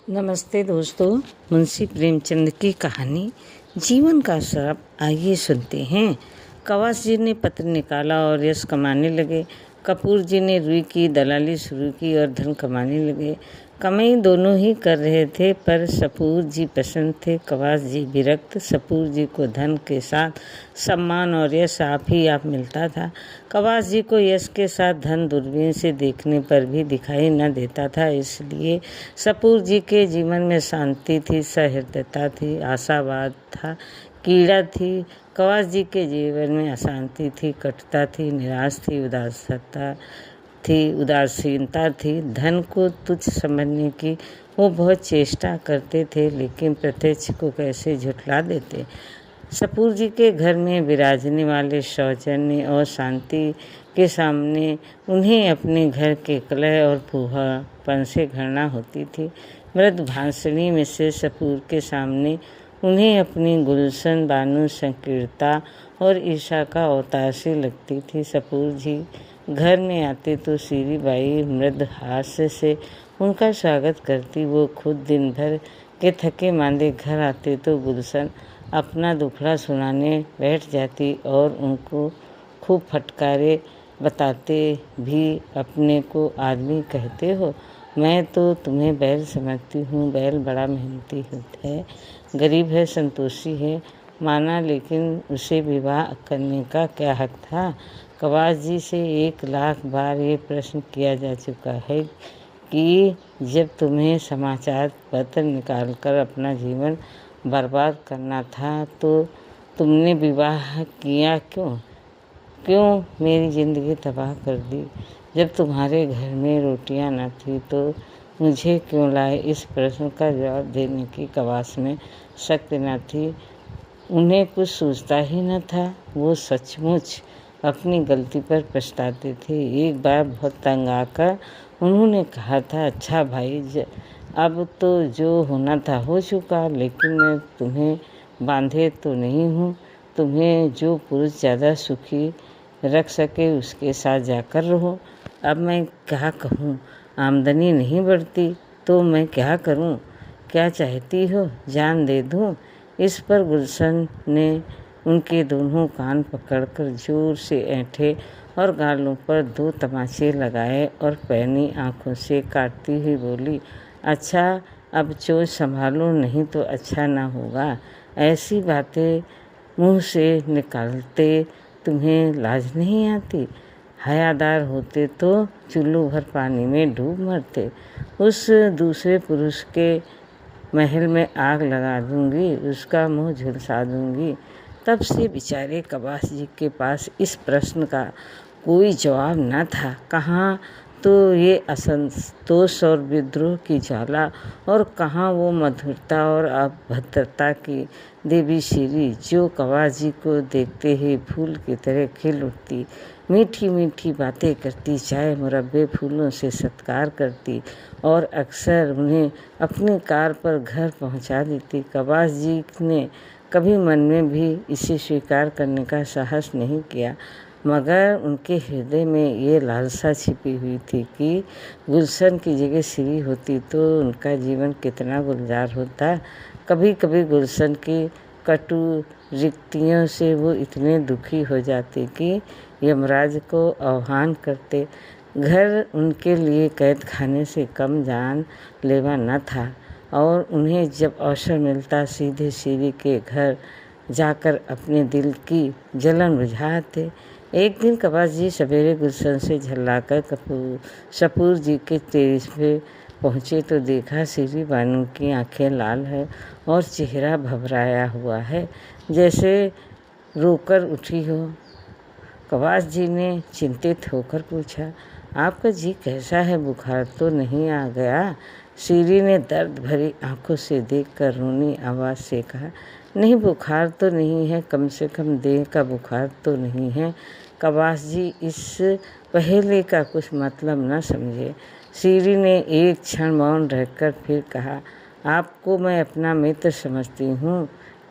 नमस्ते दोस्तों। मुंशी प्रेमचंद की कहानी जीवन का श्राप आइए सुनते हैं। कवास जी ने पत्र निकाला और यश कमाने लगे। कपूर जी ने रुई की दलाली शुरू की और धन कमाने लगे। कमाई दोनों ही कर रहे थे, पर सपूर जी प्रसन्न थे, कवास जी विरक्त। सपूर जी को धन के साथ सम्मान और यश आप ही आप मिलता था। कवास जी को यश के साथ धन दूरबीन से देखने पर भी दिखाई न देता था, इसलिए सपूर जी के जीवन में शांति थी, सहृदयता थी, आशावाद था, कीड़ा थी। कवास जी के जीवन में अशांति थी, कटुता थी, निराश थी, उदासीनता थी। धन को तुच्छ समझने की वो बहुत चेष्टा करते थे, लेकिन प्रत्यक्ष को कैसे झुठला देते। सपूर जी के घर में विराजने वाले सौजन्य और शांति के सामने उन्हें अपने घर के कलह और फूहापन से घृणा होती थी। मृद भाषणी में से सपूर के सामने उन्हें अपनी गुलशन बानु संकीर्णता और ईर्षा का अवतार सी लगती थी। सपूर जी घर में आते तो सीरी बाई मृद हास्य से उनका स्वागत करती। वो खुद दिन भर के थके मांदे घर आते तो गुलशन अपना दुखड़ा सुनाने बैठ जाती और उनको खूब फटकारे बताते भी, अपने को आदमी कहते हो, मैं तो तुम्हें बैल समझती हूँ। बैल बड़ा मेहनती है, गरीब है, संतोषी है, माना, लेकिन उसे विवाह करने का क्या हक था। कवास जी से 1,00,000 बार ये प्रश्न किया जा चुका है कि जब तुम्हें समाचार पत्र निकालकर अपना जीवन बर्बाद करना था तो तुमने विवाह किया क्यों मेरी ज़िंदगी तबाह कर दी। जब तुम्हारे घर में रोटियां न थी तो मुझे क्यों लाए। इस प्रश्न का जवाब देने की कवास में शक्ति न थी, उन्हें कुछ सूझता ही न था। वो सचमुच अपनी गलती पर पछताते थे। एक बार बहुत तंग आकर उन्होंने कहा था, अच्छा भाई, अब तो जो होना था हो चुका, लेकिन मैं तुम्हें बांधे तो नहीं हूँ। तुम्हें जो पुरुष ज़्यादा सुखी रख सके उसके साथ जाकर रहो। अब मैं क्या कहूँ, आमदनी नहीं बढ़ती तो मैं क्या करूँ। क्या चाहती हो, जान दे दूँ। इस पर गुलशन ने उनके दोनों कान पकड़कर जोर से ऐंठे और गालों पर 2 तमाचे लगाए और पैनी आंखों से काटती हुई बोली, अच्छा अब चोट संभालो, नहीं तो अच्छा ना होगा। ऐसी बातें मुंह से निकालते तुम्हें लाज नहीं आती। हयादार होते तो चुल्लू भर पानी में डूब मरते। उस दूसरे पुरुष के महल में आग लगा दूंगी, उसका मुंह झुलसा दूंगी। तब से बेचारे कवास जी के पास इस प्रश्न का कोई जवाब न था। कहाँ तो ये असंतोष और विद्रोह की ज्वाला, और कहाँ वो मधुरता और अभद्रता की देवी श्री, जो कवास जी को देखते ही फूल की तरह खिल उठती, मीठी मीठी बातें करती, चाय मुरब्बे फूलों से सत्कार करती और अक्सर उन्हें अपनी कार पर घर पहुंचा देती। कवास जी ने कभी मन में भी इसे स्वीकार करने का साहस नहीं किया, मगर उनके हृदय में ये लालसा छिपी हुई थी कि गुलशन की जगह श्री होती तो उनका जीवन कितना गुलजार होता। कभी कभी गुलशन की कटु रिक्तियों से वो इतने दुखी हो जाते कि यमराज को आह्वान करते। घर उनके लिए कैद खाने से कम जान लेवा न था और उन्हें जब अवसर मिलता सीधे श्री के घर जाकर अपने दिल की जलन बुझाते। एक दिन कवास जी सवेरे गुलशन से झल्लाकर सपूर जी के टेरेस पे पहुँचे तो देखा श्री बानू की आंखें लाल है और चेहरा भभराया हुआ है, जैसे रोकर उठी हो। कवास जी ने चिंतित होकर पूछा, आपका जी कैसा है, बुखार तो नहीं आ गया। श्री ने दर्द भरी आंखों से देखकर रोनी आवाज़ से कहा, नहीं, बुखार तो नहीं है, कम से कम देह का बुखार तो नहीं है। कवास जी इस पहेली का कुछ मतलब न समझे। श्री ने एक क्षण मौन रहकर फिर कहा, आपको मैं अपना मित्र समझती हूँ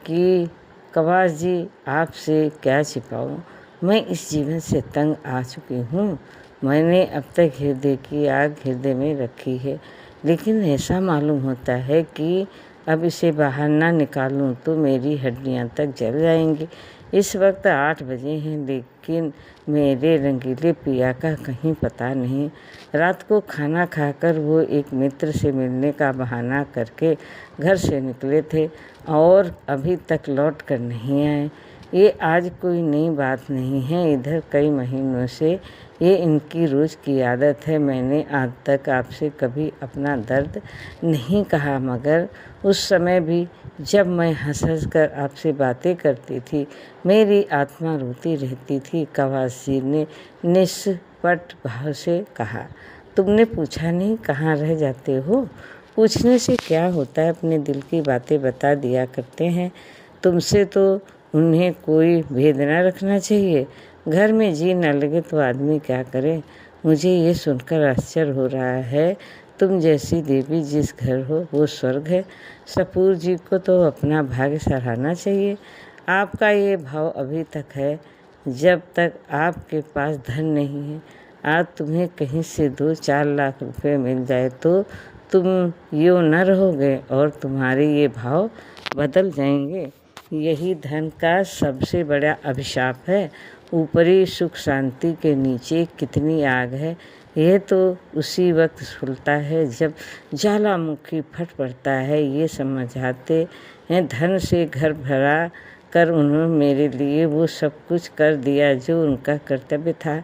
कि कवास जी, आपसे क्या छिपाऊँ। मैं इस जीवन से तंग आ चुकी हूँ। मैंने अब तक हृदय की आग हृदय में रखी है, लेकिन ऐसा मालूम होता है कि अब इसे बाहर ना निकालूं तो मेरी हड्डियां तक जल जाएंगी। इस वक्त 8 बजे हैं, लेकिन मेरे रंगीले पिया का कहीं पता नहीं। रात को खाना खाकर वो एक मित्र से मिलने का बहाना करके घर से निकले थे और अभी तक लौट कर नहीं आए। ये आज कोई नई बात नहीं है, इधर कई महीनों से ये इनकी रोज़ की आदत है। मैंने आज तक आपसे कभी अपना दर्द नहीं कहा, मगर उस समय भी जब मैं हंस कर आपसे बातें करती थी, मेरी आत्मा रोती रहती थी। कवासी ने निष्कपट भाव से कहा, तुमने पूछा नहीं कहाँ रह जाते हो? पूछने से क्या होता है, अपने दिल की बातें बता दिया करते हैं। तुमसे तो उन्हें कोई भेद न रखना चाहिए। घर में जी न लगे तो आदमी क्या करे? मुझे ये सुनकर आश्चर्य हो रहा है। तुम जैसी देवी जिस घर हो वो स्वर्ग है। सपूर जी को तो अपना भाग्य सराहना चाहिए। आपका ये भाव अभी तक है, जब तक आपके पास धन नहीं है। आज तुम्हें कहीं से 2-4 लाख रुपए मिल जाए तो तुम यूँ न रहोगे और तुम्हारे ये भाव बदल जाएंगे। यही धन का सबसे बड़ा अभिशाप है। ऊपरी सुख शांति के नीचे कितनी आग है, यह तो उसी वक्त खुलता है जब ज्वालामुखी फट पड़ता है। ये समझाते हैं धन से घर भरा कर उन्होंने मेरे लिए वो सब कुछ कर दिया जो उनका कर्तव्य था,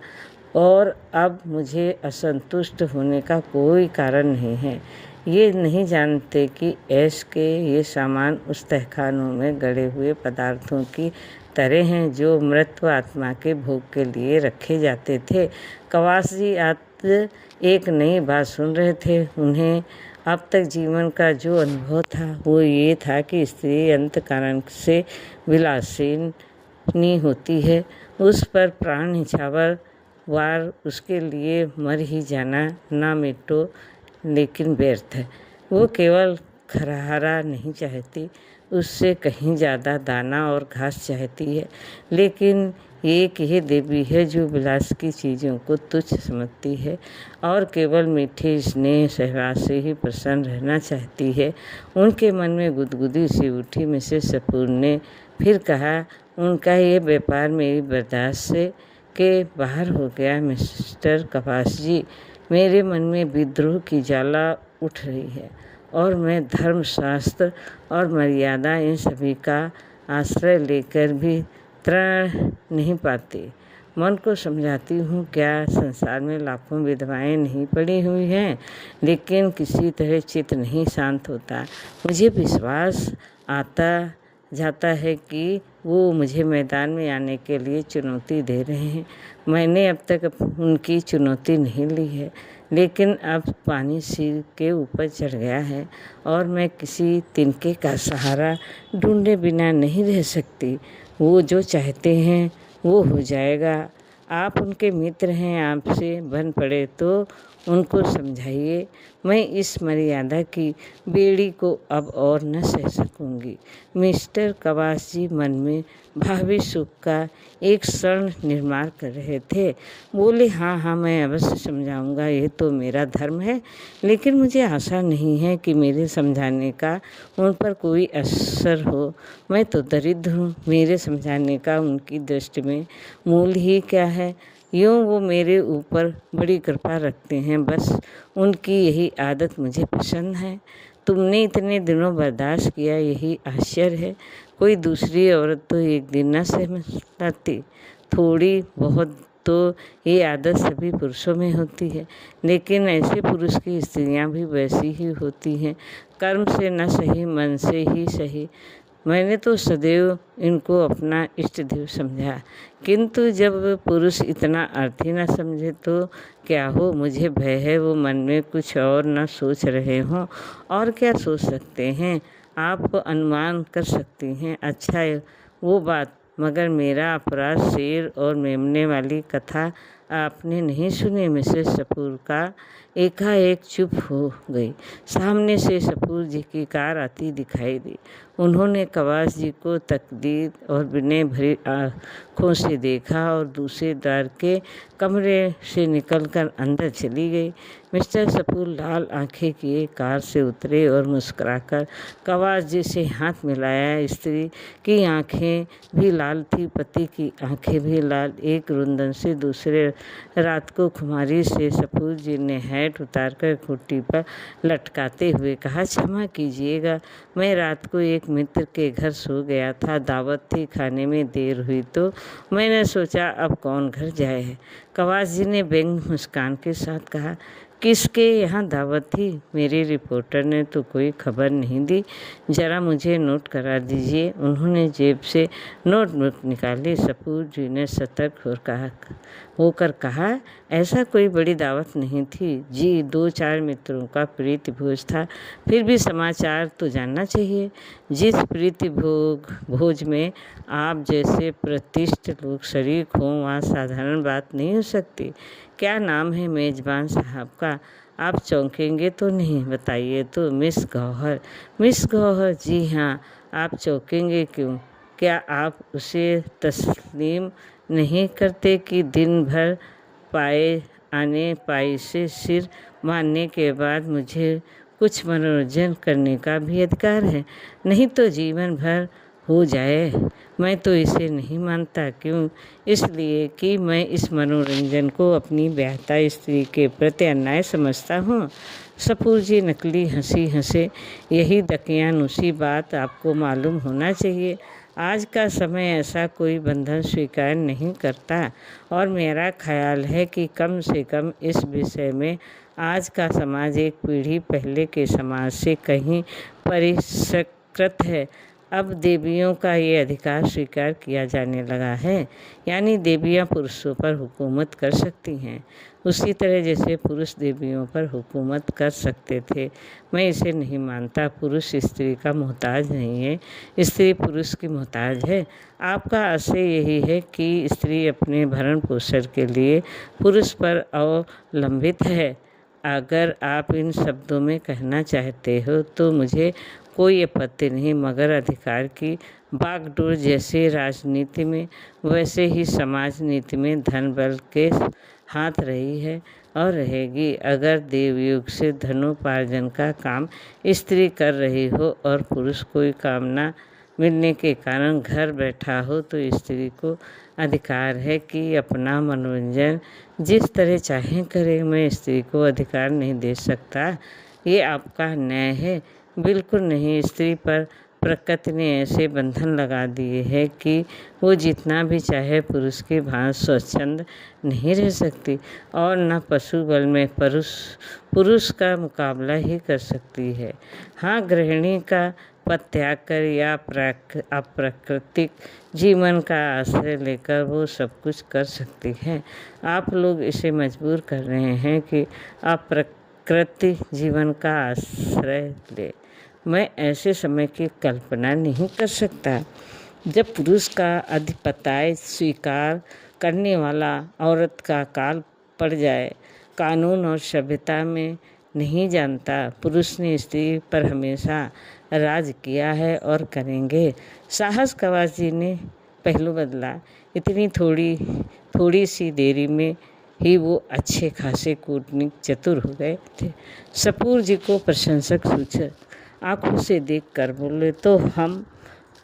और अब मुझे असंतुष्ट होने का कोई कारण नहीं है। ये नहीं जानते कि ऐश के ये सामान उस तहखानों में गड़े हुए पदार्थों की तरह हैं जो मृत आत्मा के भोग के लिए रखे जाते थे। कवास जी आज एक नई बात सुन रहे थे। उन्हें अब तक जीवन का जो अनुभव था वो ये था कि स्त्री अंत कारण से विलासिनी होती है, उस पर प्राण निछावर वार उसके लिए मर ही जाना ना मिटो लेकिन व्यर्थ है। वो केवल खरहारा नहीं चाहती, उससे कहीं ज़्यादा दाना और घास चाहती है। लेकिन एक ये देवी है जो विलास की चीज़ों को तुच्छ समझती है और केवल मीठे स्नेह सहवास से ही प्रसन्न रहना चाहती है। उनके मन में गुदगुदी सी उठी। मिसेस सपूर ने फिर कहा, उनका ये व्यापार मेरी बर्दाश्त से के बाहर हो गया। मिस्टर कपास जी, मेरे मन में विद्रोह की ज्वाला उठ रही है और मैं धर्मशास्त्र और मर्यादा इन सभी का आश्रय लेकर भी त्राण नहीं पाती। मन को समझाती हूँ, क्या संसार में लाखों विधवाएं नहीं पड़ी हुई हैं, लेकिन किसी तरह चित्त नहीं शांत होता। मुझे विश्वास आता जाता है कि वो मुझे मैदान में आने के लिए चुनौती दे रहे हैं। मैंने अब तक उनकी चुनौती नहीं ली है, लेकिन अब पानी सिर के ऊपर चढ़ गया है और मैं किसी तिनके का सहारा ढूंढे बिना नहीं रह सकती। वो जो चाहते हैं वो हो जाएगा। आप उनके मित्र हैं, आपसे बन पड़े तो उनको समझाइए। मैं इस मर्यादा की बेड़ी को अब और न सह सकूंगी। मिस्टर कवास जी मन में भावी सुख का एक क्षण निर्माण कर रहे थे। बोले, हाँ, मैं अवश्य समझाऊंगा, ये तो मेरा धर्म है। लेकिन मुझे आशा नहीं है कि मेरे समझाने का उन पर कोई असर हो। मैं तो दरिद्र हूँ, मेरे समझाने का उनकी दृष्टि में मूल ही क्या है। यूँ वो मेरे ऊपर बड़ी कृपा रखते हैं, बस उनकी यही आदत मुझे पसंद है। तुमने इतने दिनों बर्दाश्त किया, यही आश्चर्य है। कोई दूसरी औरत तो एक दिन न सहमत पाती। थोड़ी बहुत तो ये आदत सभी पुरुषों में होती है, लेकिन ऐसे पुरुष की स्त्रियां भी वैसी ही होती हैं। कर्म से न सही, मन से ही सही। मैंने तो सदैव इनको अपना इष्ट देव समझा, किंतु जब पुरुष इतना अर्थी न समझे तो क्या हो। मुझे भय है वो मन में कुछ और न सोच रहे हों। और क्या सोच सकते हैं, आप अनुमान कर सकती हैं। अच्छा वो बात, मगर मेरा अपराध शेर और मेमने वाली कथा आपने नहीं सुने? मिसेस सपूर का एकाएक चुप हो गई। सामने से सपूर जी की कार आती दिखाई दी। उन्होंने कवास जी को तकदीर और विनय भरी आँखों से देखा और दूसरे द्वार के कमरे से निकलकर अंदर चली गई। मिस्टर सपूर लाल आंखें किए कार से उतरे और मुस्कुराकर कवास जी से हाथ मिलाया। स्त्री की आंखें भी लाल थी, पति की आंखें भी लाल। एक रुंदन से दूसरे रात को खुमारी से सपूर जी ने हैट उतारकर खूंटी पर लटकाते हुए कहा, क्षमा कीजिएगा, मैं रात को एक मित्र के घर सो गया था। दावत थी, खाने में देर हुई तो मैंने सोचा अब कौन घर जाए है। कवास जी ने व्यंग मुस्कान के साथ कहा, किसके यहाँ दावत थी? मेरे रिपोर्टर ने तो कोई खबर नहीं दी, जरा मुझे नोट करा दीजिए। उन्होंने जेब से नोटबुक निकाली। सपूर जी ने सतर्क होकर कहा, ऐसा कोई बड़ी दावत नहीं थी जी, 2-4 मित्रों का प्रीति भोज था। फिर भी समाचार तो जानना चाहिए। जिस प्रीति भोज में आप जैसे प्रतिष्ठित लोग शरीक हों, वहाँ साधारण बात नहीं हो सकती। क्या नाम है मेजबान साहब का? आप चौंकेंगे तो नहीं, बताइए तो। मिस गौहर। मिस गौहर? जी हाँ। आप चौंकेंगे क्यों? क्या आप उसे तस्लीम नहीं करते कि दिन भर आने पाई से सिर मारने के बाद मुझे कुछ मनोरंजन करने का भी अधिकार है? नहीं तो जीवन भर हो जाए। मैं तो इसे नहीं मानता। क्यों? इसलिए कि मैं इस मनोरंजन को अपनी ब्याहता स्त्री के प्रति अन्याय समझता हूँ। सपूर जी नकली हंसी हंसे। यही दकियानूसी बात आपको मालूम होना चाहिए। आज का समय ऐसा कोई बंधन स्वीकार नहीं करता और मेरा ख्याल है कि कम से कम इस विषय में आज का समाज एक पीढ़ी पहले के समाज से कहीं परिष्कृत है। अब देवियों का ये अधिकार स्वीकार किया जाने लगा है, यानी देवियाँ पुरुषों पर हुकूमत कर सकती हैं, उसी तरह जैसे पुरुष देवियों पर हुकूमत कर सकते थे। मैं इसे नहीं मानता। पुरुष स्त्री का मोहताज नहीं है, स्त्री पुरुष की मोहताज है। आपका आशय यही है कि स्त्री अपने भरण पोषण के लिए पुरुष पर अवलंबित है। अगर आप इन शब्दों में कहना चाहते हो तो मुझे कोई आपत्ति नहीं, मगर अधिकार की बागडोर जैसे राजनीति में वैसे ही समाज नीति में धन बल के हाथ रही है और रहेगी। अगर देवयुग से धनोपार्जन का काम स्त्री कर रही हो और पुरुष कोई काम न मिलने के कारण घर बैठा हो, तो स्त्री को अधिकार है कि अपना मनोरंजन जिस तरह चाहे करे। मैं स्त्री को अधिकार नहीं दे सकता, ये आपका अन्याय है। बिल्कुल नहीं। स्त्री पर प्रकृति ने ऐसे बंधन लगा दिए हैं कि वो जितना भी चाहे पुरुष के भांति स्वच्छंद नहीं रह सकती और न पशु बल में पुरुष का मुकाबला ही कर सकती है। हाँ, गृहिणी का पद त्याग कर या अप्राकृतिक जीवन का आश्रय लेकर वो सब कुछ कर सकती है। आप लोग इसे मजबूर कर रहे हैं कि अप्राकृतिक जीवन का आश्रय ले। मैं ऐसे समय की कल्पना नहीं कर सकता जब पुरुष का आधिपत्य स्वीकार करने वाला औरत का काल पड़ जाए। कानून और सभ्यता में नहीं जानता, पुरुष ने स्त्री पर हमेशा राज किया है और करेंगे। साहस कवास जी ने पहलू बदला। इतनी थोड़ी सी देरी में ही वो अच्छे खासे कूटनीतिक चतुर हो गए थे। सपूर जी को प्रशंसक सूचक आंखों से देखकर बोले, तो हम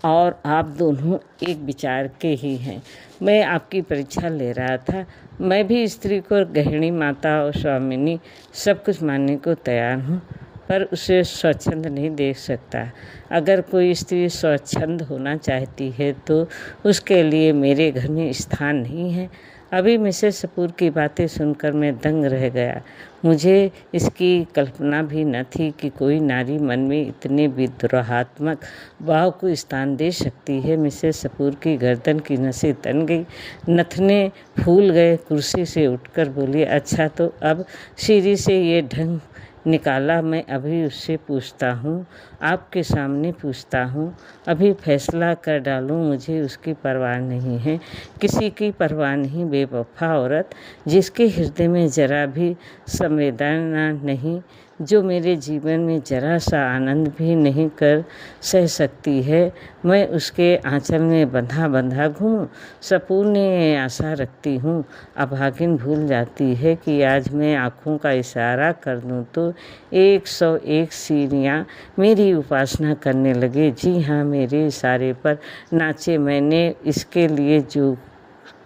और आप दोनों एक विचार के ही हैं। मैं आपकी परीक्षा ले रहा था। मैं भी स्त्री को गृहिणी, माता और स्वामिनी सब कुछ मानने को तैयार हूँ, पर उसे स्वच्छंद नहीं देख सकता। अगर कोई स्त्री स्वच्छंद होना चाहती है तो उसके लिए मेरे घर में स्थान नहीं है। अभी मिसेस सपूर की बातें सुनकर मैं दंग रह गया। मुझे इसकी कल्पना भी न थी कि कोई नारी मन में इतने विद्रोहात्मक भाव को स्थान दे सकती है। मिसेस सपूर की गर्दन की नसें तन गई, नथने फूल गए। कुर्सी से उठकर बोली, अच्छा तो अब सीढ़ी से ये ढंग निकाला। मैं अभी उससे पूछता हूँ, आपके सामने पूछता हूँ, अभी फैसला कर डालूँ, मुझे उसकी परवाह नहीं है, किसी की परवाह नहीं। बेवफा औरत जिसके हृदय में जरा भी संवेदना नहीं, जो मेरे जीवन में जरा सा आनंद भी नहीं कर सह सकती है, मैं उसके आंचल में बंधा बंधा घूमूं। सपूर्णे आशा रखती हूँ, अभागिन भूल जाती है कि आज मैं आँखों का इशारा कर दूँ तो 101 सीढ़ियाँ मेरी उपासना करने लगे। जी हाँ, मेरे इशारे पर नाचे। मैंने इसके लिए जो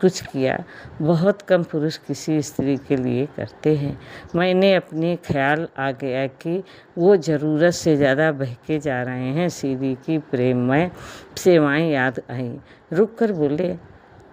कुछ किया, बहुत कम पुरुष किसी स्त्री के लिए करते हैं। मैंने अपने ख्याल आ गया कि वो ज़रूरत से ज़्यादा बहके जा रहे हैं। सीरी की प्रेममय सेवाएं याद आई। रुक कर बोले,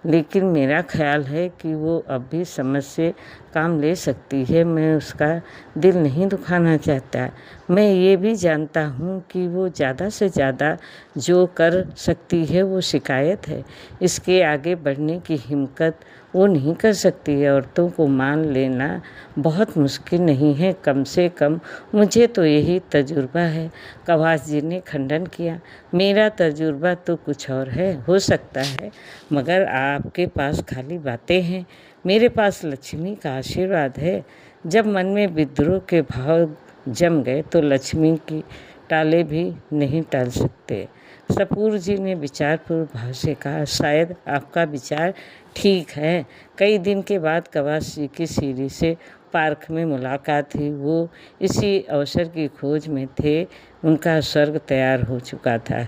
लेकिन मेरा ख्याल है कि वो अब भी समझ से काम ले सकती है। मैं उसका दिल नहीं दुखाना चाहता। मैं ये भी जानता हूँ कि वो ज़्यादा से ज़्यादा जो कर सकती है वो शिकायत है। इसके आगे बढ़ने की हिम्मत वो नहीं कर सकती है। औरतों को मान लेना बहुत मुश्किल नहीं है, कम से कम मुझे तो यही तजुर्बा है। कवास जी ने खंडन किया। मेरा तजुर्बा तो कुछ और है, हो सकता है, मगर आपके पास खाली बातें हैं, मेरे पास लक्ष्मी का आशीर्वाद है। जब मन में विद्रोह के भाव जम गए तो लक्ष्मी की टाले भी नहीं टाल सकते। सपूर जी ने विचारपूर्ण भाव से कहा, शायद आपका विचार ठीक है। कई दिन के बाद कवास जी की सीरी से पार्क में मुलाकात हुई। वो इसी अवसर की खोज में थे। उनका स्वर्ग तैयार हो चुका था,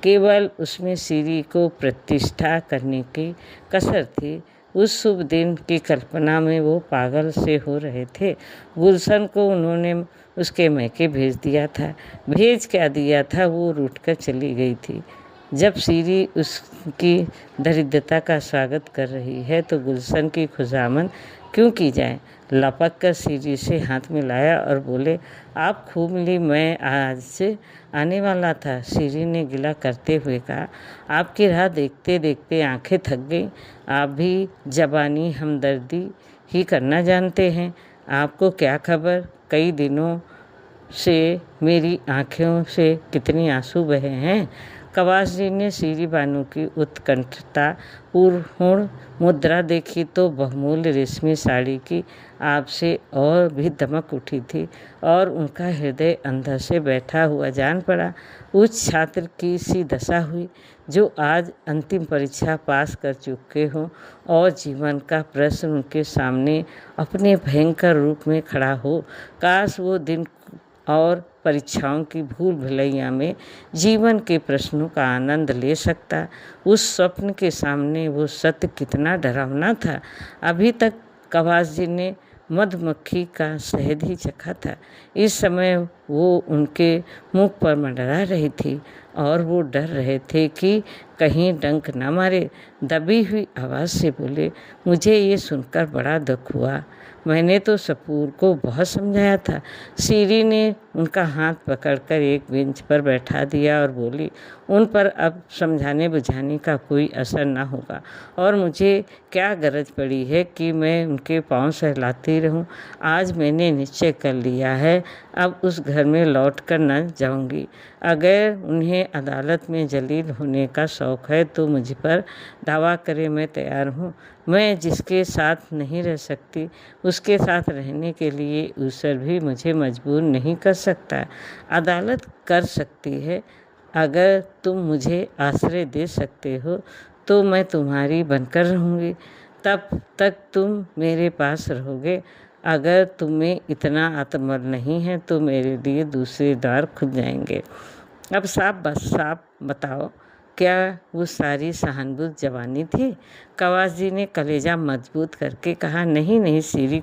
केवल उसमें सीरी को प्रतिष्ठा करने की कसर थी। उस शुभ दिन की कल्पना में वो पागल से हो रहे थे। गुलशन को उन्होंने उसके मैके भेज दिया था। भेज क्या दिया था, वो रूठ कर चली गई थी। जब सीरी उसकी दरिद्रता का स्वागत कर रही है तो गुलशन की खुशामद क्यों की जाए। लपक कर सीरी से हाथ मिलाया और बोले, आप खूब मिली, मैं आज से आने वाला था। सीरी ने गिला करते हुए कहा, आपकी राह देखते देखते आंखें थक गई। आप भी जबानी हमदर्दी ही करना जानते हैं। आपको क्या खबर, कई दिनों से मेरी आँखों से कितने आंसू बहे हैं। कवास जी ने सीरी बानू की उत्कंठता पूर्ण मुद्रा देखी तो बहुमूल्य रेशमी साड़ी की आपसे और भी दमक उठी थी और उनका हृदय अंदर से बैठा हुआ जान पड़ा। उस छात्र की सी दशा हुई जो आज अंतिम परीक्षा पास कर चुके हों और जीवन का प्रश्न उनके सामने अपने भयंकर रूप में खड़ा हो। काश वो दिन और परीक्षाओं की भूल भुलैया में जीवन के प्रश्नों का आनंद ले सकता। उस स्वप्न के सामने वो सत्य कितना डरावना था। अभी तक कवास जी ने मधुमक्खी का शहद ही चखा था। इस समय वो उनके मुख पर मंडरा रही थी और वो डर रहे थे कि कहीं डंक न मारे। दबी हुई आवाज़ से बोले, मुझे ये सुनकर बड़ा दुख हुआ। मैंने तो सपूर को बहुत समझाया था। सीरी ने उनका हाथ पकड़कर एक बेंच पर बैठा दिया और बोली, उन पर अब समझाने बुझाने का कोई असर ना होगा और मुझे क्या गरज पड़ी है कि मैं उनके पांव सहलाती रहूं। आज मैंने निश्चय कर लिया है, अब उस घर में लौट कर न जाऊंगी। अगर उन्हें अदालत में जलील होने का शौक़ है तो मुझ पर दावा करे, मैं तैयार हूँ। मैं जिसके साथ नहीं रह सकती उसके साथ रहने के लिए ईश्वर भी मुझे मजबूर नहीं कर सकता। अदालत कर सकती है। अगर तुम मुझे आश्रय दे सकते हो तो मैं तुम्हारी बनकर रहूँगी, तब तक तुम मेरे पास रहोगे। अगर तुम्हें इतना आत्मबल नहीं है तो मेरे लिए दूसरे द्वार खुल जाएंगे। अब साफ बताओ, क्या वो सारी सहानुभूति जवानी थी? कवास जी ने कलेजा मजबूत करके कहा, नहीं नहीं सीरी,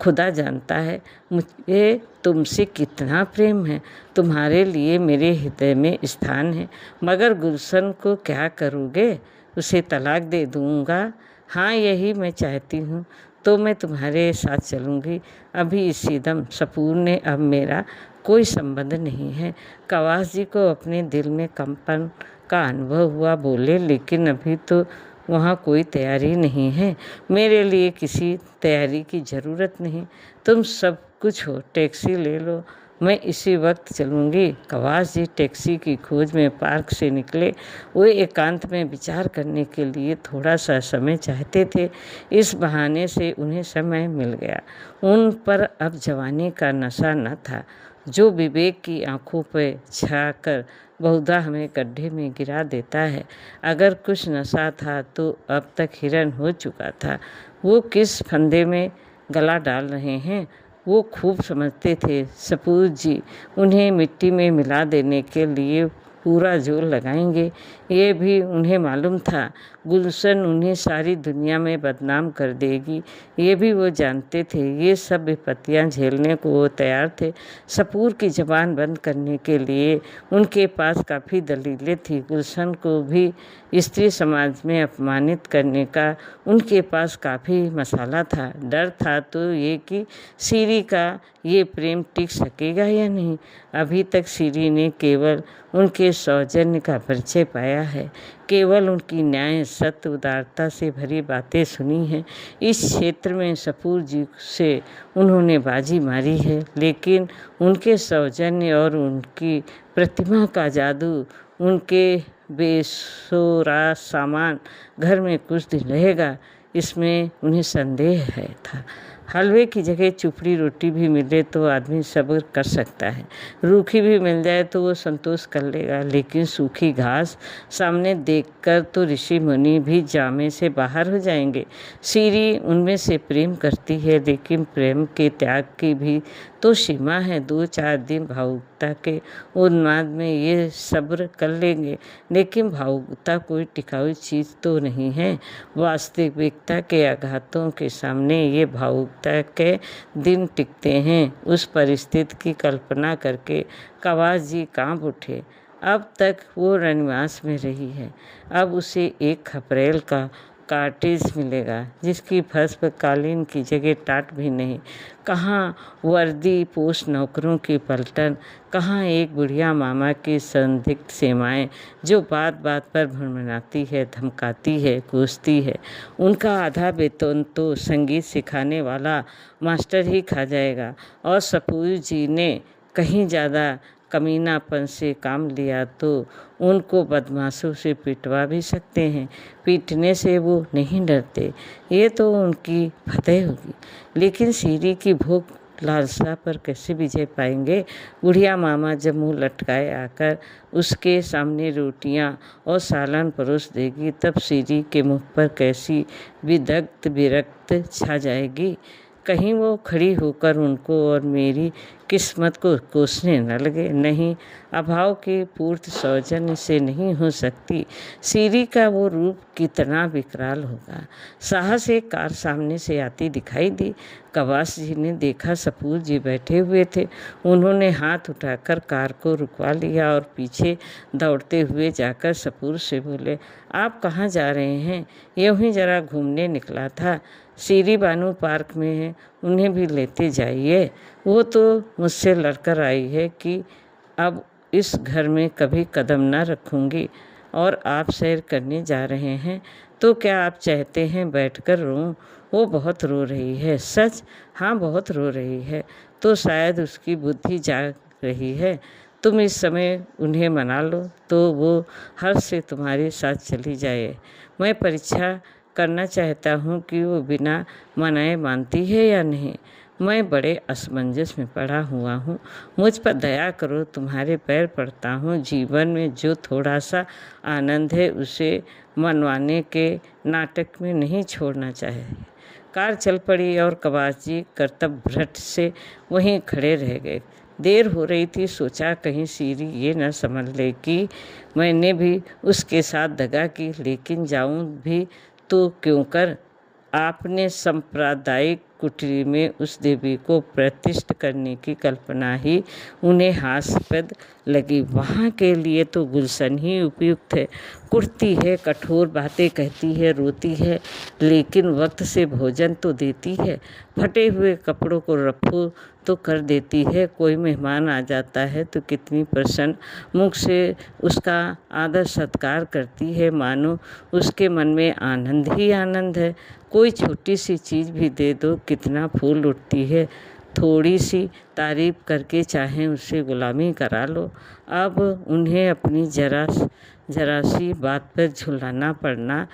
खुदा जानता है मुझे तुमसे कितना प्रेम है। तुम्हारे लिए मेरे हृदय में स्थान है। मगर गुलशन को क्या करोगे? उसे तलाक दे दूंगा। हाँ, यही मैं चाहती हूँ। तो मैं तुम्हारे साथ चलूँगी अभी इसी दम। सपूर ने अब मेरा कोई संबंध नहीं है। कवास जी को अपने दिल में कंपन का अनुभव हुआ। बोले, लेकिन अभी तो वहाँ कोई तैयारी नहीं है। मेरे लिए किसी तैयारी की ज़रूरत नहीं। तुम सब कुछ हो, टैक्सी ले लो, मैं इसी वक्त चलूँगी। कवास जी टैक्सी की खोज में पार्क से निकले। वो एकांत में विचार करने के लिए थोड़ा सा समय चाहते थे। इस बहाने से उन्हें समय मिल गया। उन पर अब जवानी का नशा न था जो विवेक की आंखों पर छाकर बहुधा हमें गड्ढे में गिरा देता है। अगर कुछ नशा था तो अब तक हिरन हो चुका था। वो किस फंदे में गला डाल रहे हैं वो खूब समझते थे। सपूत जी उन्हें मिट्टी में मिला देने के लिए पूरा जोर लगाएंगे, ये भी उन्हें मालूम था। गुलशन उन्हें सारी दुनिया में बदनाम कर देगी, ये भी वो जानते थे। ये सब विपत्तियां झेलने को वो तैयार थे। सपूर की ज़बान बंद करने के लिए उनके पास काफ़ी दलीलें थी। गुलशन को भी स्त्री समाज में अपमानित करने का उनके पास काफ़ी मसाला था। डर था तो ये कि सीरी का ये प्रेम टिक सकेगा या नहीं। अभी तक सीरी ने केवल उनके सौजन्य का परिचय पाया है, केवल उनकी न्याय सत्य उदारता से भरी बातें सुनी हैं। इस क्षेत्र में सपूर जी से उन्होंने बाजी मारी है, लेकिन उनके सौजन्य और उनकी प्रतिमा का जादू, उनके बेसोरा सामान घर में कुछ दिन रहेगा, इसमें उन्हें संदेह है था। हलवे की जगह चुपड़ी रोटी भी मिले तो आदमी सब्र कर सकता है, रूखी भी मिल जाए तो वो संतोष कर लेगा, लेकिन सूखी घास सामने देखकर तो ऋषि मुनि भी जामे से बाहर हो जाएंगे। सीरी उनमें से प्रेम करती है, लेकिन प्रेम के त्याग की भी तो सीमा है। 2-4 दिन भावुकता के उन्माद में ये सब्र कर लेंगे, लेकिन भावुकता कोई टिकाऊ चीज़ तो नहीं है। वास्तविकता के आघातों के सामने ये भावुकता के दिन टिकते हैं। उस परिस्थिति की कल्पना करके कवास जी कांप उठे। अब तक वो रनिवास में रही है, अब उसे एक खपरेल का कॉटेज मिलेगा जिसकी फर्श पर कालीन की जगह टाट भी नहीं। कहाँ वर्दी पोस्ट नौकरों की पलटन, कहाँ एक बुढ़िया मामा की संदिग्ध सेवाएं जो बात बात पर भड़बड़ाती है, धमकाती है, कोसती है। उनका आधा वेतन तो संगीत सिखाने वाला मास्टर ही खा जाएगा, और सपूर जी ने कहीं ज़्यादा कमीनापन से काम लिया तो उनको बदमाशों से पिटवा भी सकते हैं। पीटने से वो नहीं डरते, ये तो उनकी फतेह होगी। लेकिन सीरी की भूख लालसा पर कैसे विजय पाएंगे। बुढ़िया मामा जब मुँह लटकाए आकर उसके सामने रोटियां और सालन परोस देगी, तब सीरी के मुख पर कैसी विदग्ध विरक्त छा जाएगी। कहीं वो खड़ी होकर उनको और मेरी किस्मत को कोसने न लगे। नहीं, अभाव के पूर्ति सौजन्य से नहीं हो सकती। सीरी का वो रूप कितना विकराल होगा। साहस एक कार सामने से आती दिखाई दी। कवास जी ने देखा सपूर जी बैठे हुए थे। उन्होंने हाथ उठाकर कार को रुकवा लिया और पीछे दौड़ते हुए जाकर सपूर से बोले, आप कहाँ जा रहे हैं? यूँ ही जरा घूमने निकला था। सीरी बानू पार्क में है, उन्हें भी लेते जाइए। वो तो मुझसे लड़कर आई है कि अब इस घर में कभी कदम ना रखूंगी, और आप सैर करने जा रहे हैं तो क्या आप चाहते हैं बैठकर रोऊं? वो बहुत रो रही है। सच? हाँ, बहुत रो रही है। तो शायद उसकी बुद्धि जाग रही है। तुम इस समय उन्हें मना लो तो वो हर्ष से तुम्हारे साथ चली जाए। मैं परीक्षा करना चाहता हूँ कि वो बिना मनाए मानती है या नहीं। मैं बड़े असमंजस में पड़ा हुआ हूँ, मुझ पर दया करो, तुम्हारे पैर पड़ता हूँ। जीवन में जो थोड़ा सा आनंद है उसे मनवाने के नाटक में नहीं छोड़ना चाहिए। कार चल पड़ी और कवास जी कर्तव्य भ्रष्ट से वहीं खड़े रह गए। देर हो रही थी, सोचा कहीं सीरी ये न समझ ले कि मैंने भी उसके साथ दगा की, लेकिन जाऊं भी तो क्यों कर। आपने सांप्रदायिक कुटीर में उस देवी को प्रतिष्ठित करने की कल्पना ही उन्हें हास्यास्पद लगी। वहाँ के लिए तो गुलशन ही उपयुक्त है। कुटती है, कठोर बातें कहती है, रोती है, लेकिन वक्त से भोजन तो देती है। फटे हुए कपड़ों को रफू तो कर देती है। कोई मेहमान आ जाता है तो कितनी प्रसन्न मुख से उसका आदर सत्कार करती है, मानो उसके मन में आनंद ही आनंद है। कोई छोटी सी चीज़ भी दे दो, कितना फूल उठती है। थोड़ी सी तारीफ करके चाहे उससे गुलामी करा लो। अब उन्हें अपनी जरा सी बात पर झुलाना पड़ना,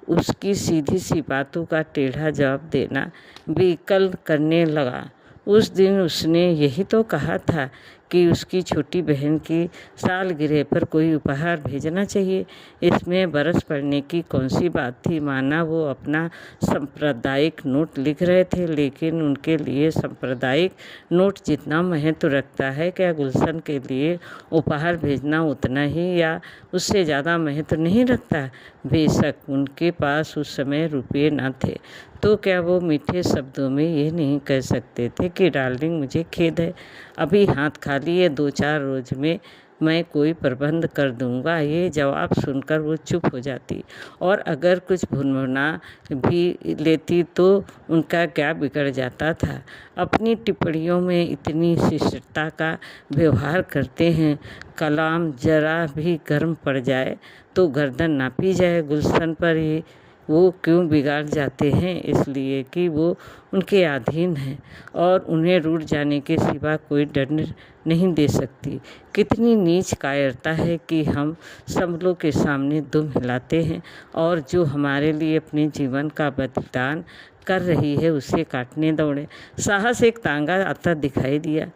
उसकी सीधी सी बातों का टेढ़ा जवाब देना बेअक्ल करने लगा। उस दिन उसने यही तो कहा था कि उसकी छोटी बहन की सालगिरह पर कोई उपहार भेजना चाहिए। इसमें बरस पड़ने की कौन सी बात थी। माना वो अपना सांप्रदायिक नोट लिख रहे थे, लेकिन उनके लिए सांप्रदायिक नोट जितना महत्व रखता है, क्या गुलशन के लिए उपहार भेजना उतना ही या उससे ज़्यादा महत्व नहीं रखता। बेशक उनके पास उस समय रुपये न थे, तो क्या वो मीठे शब्दों में ये नहीं कह सकते थे कि डार्लिंग मुझे खेद है, अभी हाथ खाली है, 2-4 रोज में मैं कोई प्रबंध कर दूंगा। ये जवाब सुनकर वो चुप हो जाती और अगर कुछ भुनभुना भी लेती तो उनका क्या बिगड़ जाता था। अपनी टिप्पणियों में इतनी शिष्टता का व्यवहार करते हैं, कलाम जरा भी गर्म पड़ जाए तो गर्दन नापी जाए। गुलशन पर ही वो क्यों बिगाड़ जाते हैं, इसलिए कि वो उनके अधीन हैं और उन्हें रूठ जाने के सिवा कोई दंड नहीं दे सकती। कितनी नीच कायरता है कि हम सबलों के सामने दुम हिलाते हैं और जो हमारे लिए अपने जीवन का बलिदान कर रही है उसे काटने दौड़े। साहस एक तांगा आता दिखाई दिया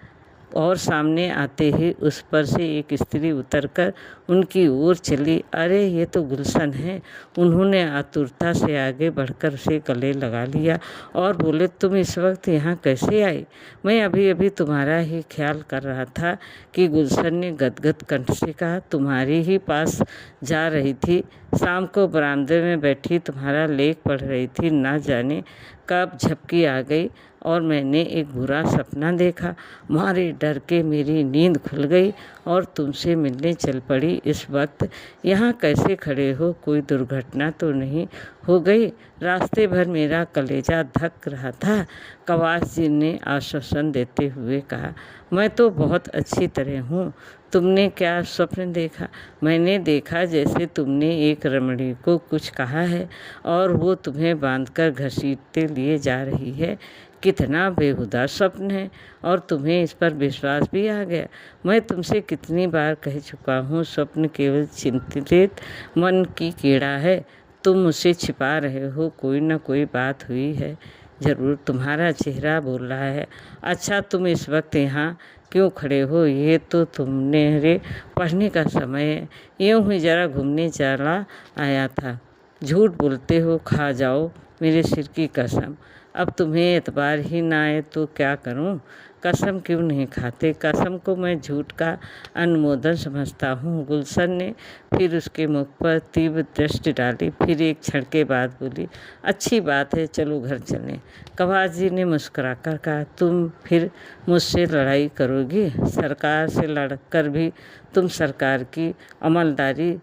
और सामने आते ही उस पर से एक स्त्री उतरकर उनकी ओर चली। अरे ये तो गुलशन है। उन्होंने आतुरता से आगे बढ़कर उसे गले लगा लिया और बोले, तुम इस वक्त यहाँ कैसे आई? मैं अभी अभी तुम्हारा ही ख्याल कर रहा था कि गुलशन ने गदगद कंठ से कहा। तुम्हारी ही पास जा रही थी, शाम को बरामदे में बैठी तुम्हारा लेख पढ़ रही थी, ना जाने कब झपकी आ गई और मैंने एक बुरा सपना देखा। मारे डर के मेरी नींद खुल गई और तुमसे मिलने चल पड़ी। इस वक्त यहाँ कैसे खड़े हो? कोई दुर्घटना तो नहीं हो गई? रास्ते भर मेरा कलेजा धक रहा था। कवास जी ने आश्वासन देते हुए कहा, मैं तो बहुत अच्छी तरह हूँ। तुमने क्या स्वप्न देखा? मैंने देखा जैसे तुमने एक रमणी को कुछ कहा है और वो तुम्हें बांधकर घसीटते लिए जा रही है। कितना बेहुदा स्वप्न है और तुम्हें इस पर विश्वास भी आ गया। मैं तुमसे कितनी बार कह चुका हूँ, स्वप्न केवल चिंतित मन की कीड़ा है। तुम उसे छिपा रहे हो। कोई न कोई बात हुई है ज़रूर। तुम्हारा चेहरा बोल रहा है। अच्छा, तुम इस वक्त यहाँ क्यों खड़े हो? ये तो तुमने पढ़ने का समय है। यूँ ही जरा घूमने चला आया था। झूठ बोलते हो, खा जाओ मेरे सिर की कसम। अब तुम्हें एतबार ही ना आए तो क्या करूं? कसम क्यों नहीं खाते? कसम को मैं झूठ का अनुमोदन समझता हूँ। गुलशन ने फिर उसके मुख पर तीव्र दृष्टि डाली, फिर एक क्षण के बाद बोली, अच्छी बात है, चलो घर चलें। कवास जी ने मुस्कुराकर कहा, तुम फिर मुझसे लड़ाई करोगी? सरकार से लड़कर भी तुम सरकार की अमलदारी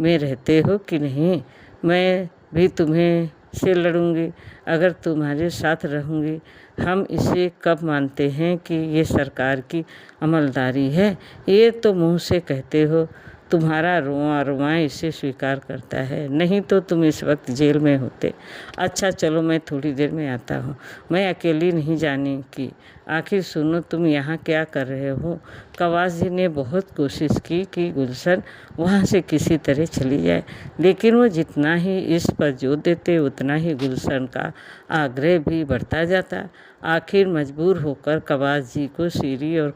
में रहते हो कि नहीं? मैं भी तुम्हें से लड़ूंगी अगर तुम्हारे साथ रहूंगी। हम इसे कब मानते हैं कि ये सरकार की अमलदारी है? ये तो मुंह से कहते हो, तुम्हारा रोआ रोआ इसे स्वीकार करता है, नहीं तो तुम इस वक्त जेल में होते। अच्छा चलो, मैं थोड़ी देर में आता हूँ। मैं अकेली नहीं जाने की। आखिर सुनो, तुम यहाँ क्या कर रहे हो? कवास जी ने बहुत कोशिश की कि गुलशन वहाँ से किसी तरह चली जाए, लेकिन वो जितना ही इस पर जोर देते उतना ही गुलशन का आग्रह भी बढ़ता जाता। आखिर मजबूर होकर कवास जी को सीरी और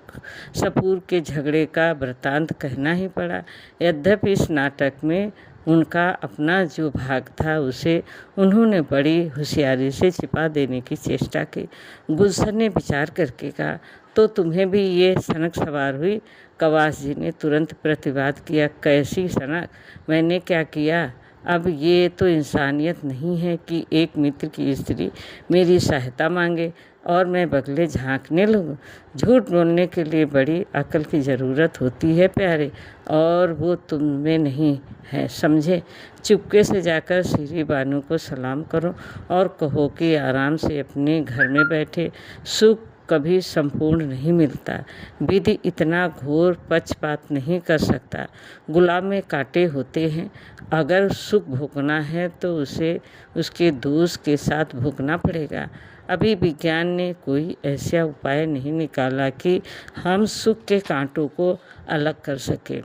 सपूर के झगड़े का वृत्तांत कहना ही पड़ा। यद्यपि इस नाटक में उनका अपना जो भाग था उसे उन्होंने बड़ी होशियारी से छिपा देने की चेष्टा की। गुलशन ने विचार करके कहा, तो तुम्हें भी ये सनक सवार हुई? कवास जी ने तुरंत प्रतिवाद किया, कैसी सनक? मैंने क्या किया? अब ये तो इंसानियत नहीं है कि एक मित्र की स्त्री मेरी सहायता मांगे और मैं बगले झांकने लगूं। झूठ बोलने के लिए बड़ी अक्ल की ज़रूरत होती है प्यारे, और वो तुम में नहीं है, समझे? चुपके से जाकर श्री बानू को सलाम करो और कहो कि आराम से अपने घर में बैठे। सुख कभी संपूर्ण नहीं मिलता। विधि इतना घोर पक्षपात नहीं कर सकता। गुलाब में कांटे होते हैं। अगर सुख भोगना है तो उसे उसके दोस्त के साथ भोगना पड़ेगा। अभी विज्ञान ने कोई ऐसा उपाय नहीं निकाला कि हम सुख के कांटों को अलग कर सके।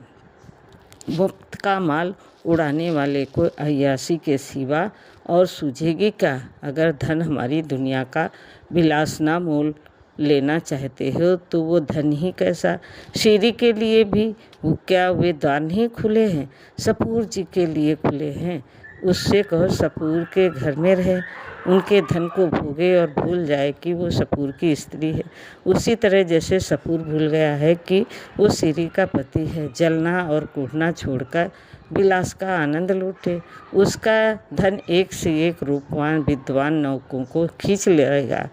मुफ्त का माल उड़ाने वाले को अय्यासी के सिवा और सूझेगी क्या? अगर धन हमारी दुनिया का विलास ना मोल लेना चाहते हो तो वो धन ही कैसा? शीरी के लिए भी वो क्या वे द्वार नहीं खुले हैं? सपूर जी के लिए खुले हैं। उससे कहो सपूर के घर में रहे, उनके धन को भोगे और भूल जाए कि वो सपूर की स्त्री है। उसी तरह जैसे सपूर भूल गया है कि वो शीरी का पति है। जलना और कूटना छोड़कर विलास का आनंद लूटे। उसका धन एक से एक रूपवान विद्वान नौकों को खींच लेगा।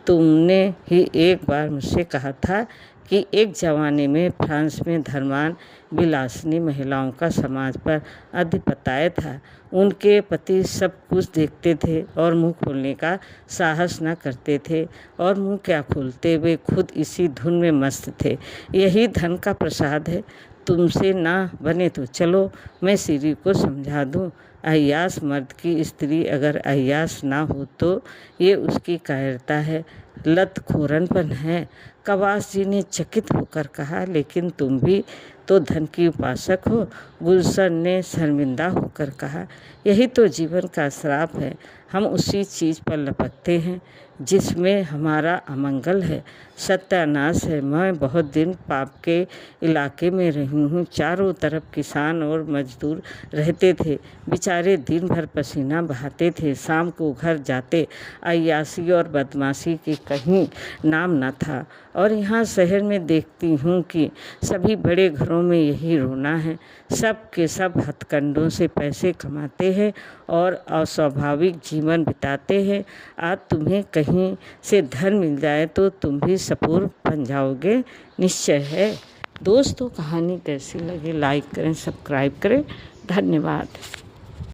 तुमने ही एक बार मुझसे कहा था कि एक ज़माने में फ्रांस में धनवान विलासिनी महिलाओं का समाज पर आधिपत्य था। उनके पति सब कुछ देखते थे और मुंह खोलने का साहस न करते थे, और मुंह क्या खोलते, वे खुद इसी धुन में मस्त थे। यही धन का प्रसाद है। तुमसे ना बने तो चलो मैं शीरी को समझा दूँ। अय्यास मर्द की स्त्री अगर अय्यास ना हो तो ये उसकी कायरता है, लतखोरनपन है। कवास जी ने चकित होकर कहा, लेकिन तुम भी तो धन की उपासक हो। गुलशन ने शर्मिंदा होकर कहा, यही तो जीवन का श्राप है। हम उसी चीज़ पर लपकते हैं जिसमें हमारा अमंगल है, सत्यानाश है। मैं बहुत दिन पाप के इलाके में रही हूँ। चारों तरफ किसान और मजदूर रहते थे। बेचारे दिन भर पसीना बहाते थे। शाम को घर जाते अय्यासी और बदमाशी की कहीं नाम न था। और यहाँ शहर में देखती हूँ कि सभी बड़े घरों में यही रोना है। सब के सब हथकंडों से पैसे कमाते हैं और अस्वाभाविक जीवन बिताते हैं। आज तुम्हें कहीं से धन मिल जाए तो तुम भी सपूर बन जाओगे, निश्चय है। दोस्तों, कहानी कैसी लगी लाइक करें, सब्सक्राइब करें। धन्यवाद।